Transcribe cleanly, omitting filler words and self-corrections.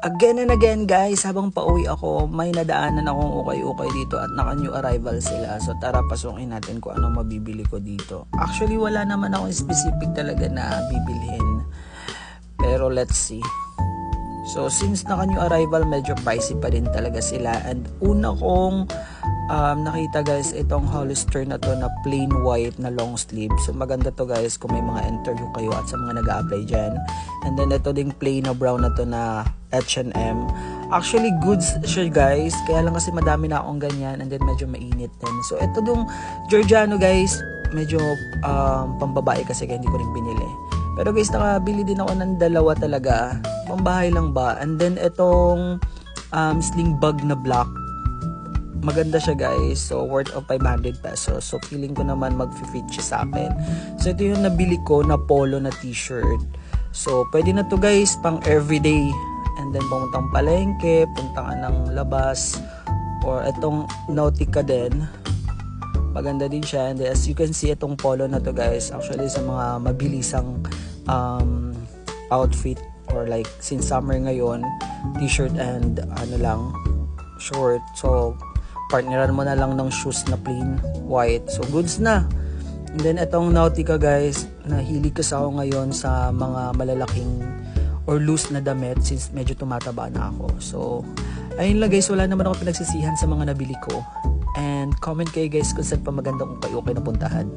Again and again guys, habang pauwi ako, may nadaanan akong ukay-ukay dito at naka-new arrival sila. So tara, pasukin natin kung anong mabibili ko dito. Actually, wala naman akong specific talaga na bibilhin. Pero let's see. So since naka-new arrival, medyo pricey pa rin talaga sila. And una kong nakita guys, itong Hollister na to na plain white na long sleeve. So maganda to guys kung may mga interview kayo at sa mga nag-a-apply dyan. And then ito ding plain na brown na to na H&M. Actually goods siya guys, kaya lang kasi madami na akong ganyan and then medyo mainit din. So ito dong Giorgiano guys, medyo pambabae kasi kaya hindi ko rin binili. Pero guys, nakabili din ako ng dalawa talaga, pambahay lang ba. And then itong sling bag na black, maganda siya guys, so worth of 500 pesos. So feeling ko naman mag-fit siya sa akin. So ito yung nabili ko na polo na t-shirt. So pwede na to guys pang everyday. And then pumuntang palengke, punta ka ng labas, or itong Nautica din, maganda din siya. And then, as you can see, itong polo na to guys, actually sa mga mabilisang outfit, or like since summer ngayon, t-shirt and ano lang, short. So partneran mo na lang ng shoes na plain white. So goods na. And then itong Nautica guys, nahilig kasi ako ngayon sa mga malalaking or loose na damit since medyo tumataba na ako. So ayun lang guys, wala naman ako pinagsisihan sa mga nabili ko. And comment kayo guys kung saan pa magandang ukay-ukay na puntahan.